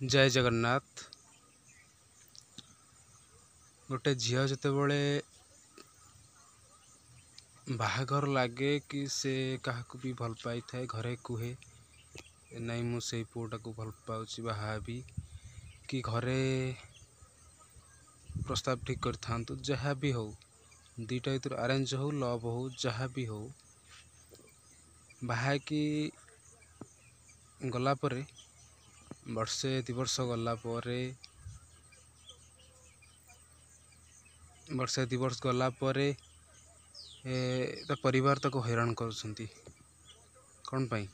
जय जगन्नाथ। गोटे झील जितेबले बाहाघर लगे कि से क्या भी भल पाई थाए घरे कहे नहीं मुझे पुआटा को भल पाऊँ बाहाबी कि घरे प्रस्ताव ठीक कर था जहाँ भी हो दुईटा भर अरेंज हो लव हो जहाँ भी हो बाहा कि गला परे वर्षे 2 वर्ष गला परे वर्षे 2 वर्ष गला परे परिवार ताको हैरान कर कौन पाई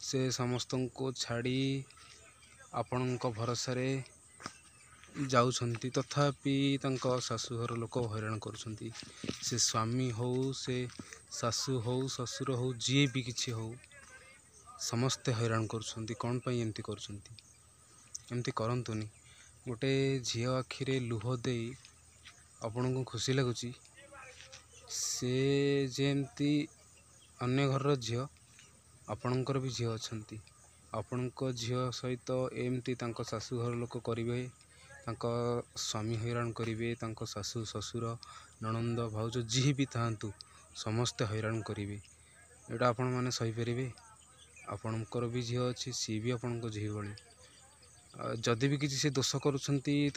से समस्त को छाड़ी आपण भरोसा जाऊँच तथापि शाशुघर लोक हैरान करुँच से स्वामी हो से शाशु हो ससुर हो जी भी किसी हो समस्ते हैरान करुँच कौन पाई एमती करमती करतुनि गोटे झी आखिरे लुह दे आपण को खुशी लगुच से जेमती अन्य घर झी आपणकर भी झी अच्छा आपण झी सहित एमती शाशुघर लोक करेंगे स्वामी हैरान करेंगे शाशु ससुर ननंद भाउज जी भी था समस्ते हैरान करेंगे यहाँ आपण मैंने सहीपर आपणकर भी झी अच्छी सी भी आपण झी भाई जदि भी किसी से दोष करुँच कि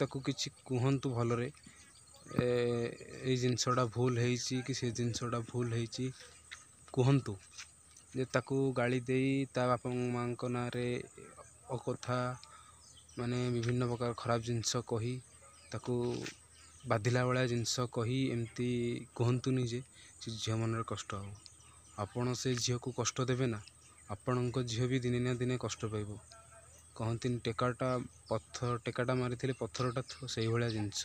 कहतु भलरे ये जिनसटा भूल है कि से जिनसटा भूल है कहतु जे ताकू गाली दे ता बापा माँ ना अकथा माने विभिन्न प्रकार खराब जिनस कही ताकू बाधिला वाला जिनस कही एमती कहतुनि जे झील मन कष्ट हो आपण से झील को कष्ट देवे ना आपण झील भी दिने ना दिने कष्ट पाइब कहती टेकाटा पत्थर टेकाटा मारी पत्थरटा से भाया जिनस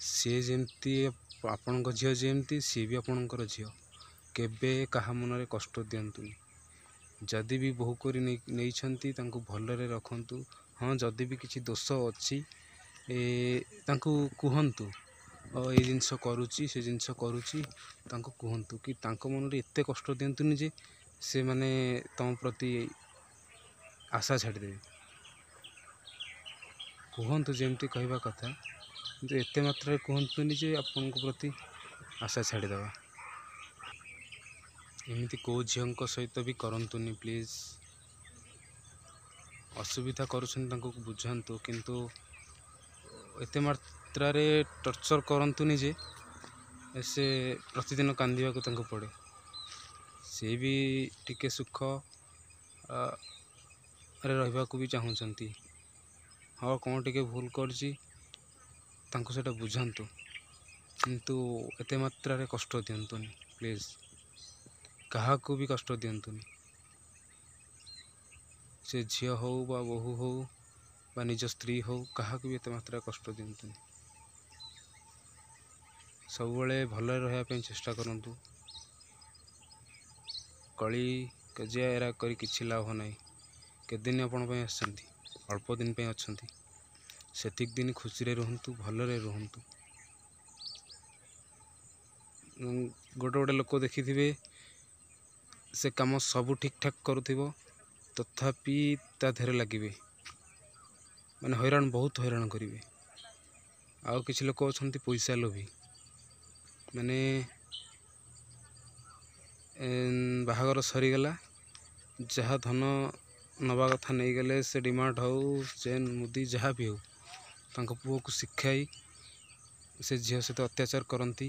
सी जमती आपण झील जमती सी भी आपणकर झील केबे कहा मनरे कष्ट दिंतुनि जदि भी बोहू कर नहीं भलरे रखु हाँ जदि भी किसी दोष अच्छी कहतु ये जिनस करुच्ची से जिनस करुच्ची कहतु कि मन एत कष्ट दिंतुनि जे से माने तुम प्रति आशा छाड़देवे कहतु जमती कहवा कथा कि एत मात्रा कहतुनि जे आपण प्रति आशा छाड़देवा एमती कौ झील सहित भी करतुनि प्लीज असुविधा करुँच बुझातु किंतु एत मात्रा टर्चर करतुनि जे से प्रतिदिन कांदिया को पड़े से भी टिके सुख रहा भी चाहूँगी हाँ कौन टिके भूल कर बुझातु किंतु एत मात्रा कष्ट दिंतुनि प्लीज क्या भी कष्ट दिंतुनि से झी हो बा बहु हो बा निज स्त्री हो क्या भी एत मात्रा कष्ट दिंतुनि सब भल रहा चेष्टा करंतु कली कजिया एरा करी किछि लाभ नहीं केदिन आपण अल्प दिन अच्छा सेतिक दिन खुशी रे रुहंतु भलरे रुहंतु गोटे गोटे लोक देखिथिबे से काम सब ठीक ठाक करुथिबो तथापि ता धेरे लगे माने हैरान बहुत हैरान करेंगे आउ किछि लोक अछंती पैसा लोभी माने बाहागर सरीगला जहाँ धन नवा कथा नहीं गले से डिमांड हो चेन मुदी जहाँ भी हो तांको पुओ को शिखाई से झील सहित अत्याचार करती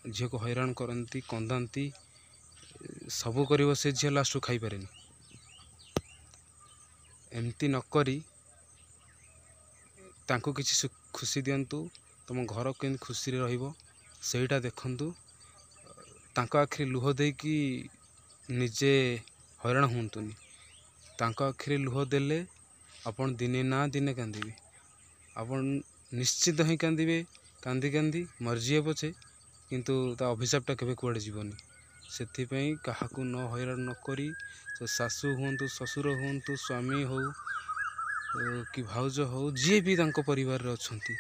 झील को हैरान करती कंदाती सबू कर से झील लास्ट खाई पारे एमती नकरी तांको किसी खुशी दिंतु तुम घर के खुशी रहीटा देखु तांको आखिरी लुह दे कि निजे हैरान हुंतुनि तांको आखिरी लुह देले आपण दिने ना दिने कांदिबे आपण निश्चित ही कांदिबे कांदी कांदी मर्जी पछे किंतु ता अभिशापटा केबे कुआडे जीवनी सेथिपई काहाकू न हैरान न करी से शाशु हुंतु ससुर हुंतु स्वामी हो कि भाउज हो जी भी तांको परिवार रे अछंती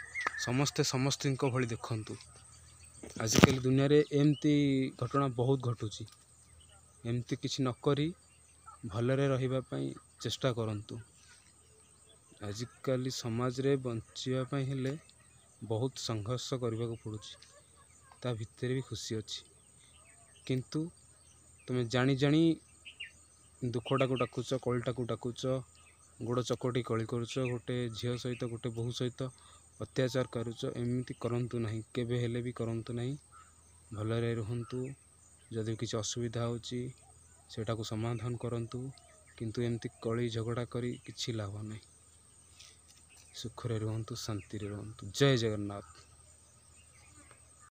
समस्ते समस्तिंको भली देखंतु आजिकल दुनिया रे एमती घटना बहुत घटुची एमती किछि न करी भलरे रहिबा पई चेष्टा करंतु। ଆଜିକାଲି ସମାଜରେ ବଞ୍ଚିବା ପାଇଁ ହେଲେ ବହୁତ ସଂଘର୍ଷ କରିବାକୁ ପଡ଼ୁଛି। ତା ଭିତରେ ବି ଖୁସି ଅଛି, କିନ୍ତୁ ତୁମେ ଜାଣି ଜାଣି ଦୁଃଖଟାକୁ ଡାକୁଛ, କଳିଟାକୁ ଡାକୁଛ, ଗୋଡ଼ ଚକଟି କଳି କରୁଛ, ଗୋଟେ ଝିଅ ସହିତ ଗୋଟେ ବୋହୂ ସହିତ ଅତ୍ୟାଚାର କରୁଛ। ଏମିତି କରନ୍ତୁ ନାହିଁ, କେବେ ହେଲେ ବି କରନ୍ତୁ ନାହିଁ। ଭଲରେ ରୁହନ୍ତୁ। ଯଦି କିଛି ଅସୁବିଧା ହେଉଛି ସେଇଟାକୁ ସମାଧାନ କରନ୍ତୁ, କିନ୍ତୁ ଏମିତି କଳି ଝଗଡ଼ା କରି କିଛି ଲାଭ ନାହିଁ। ସୁଖରେ ରୁହନ୍ତୁ, ଶାନ୍ତିରେ ରୁହନ୍ତୁ। ଜୟ ଜଗନ୍ନାଥ।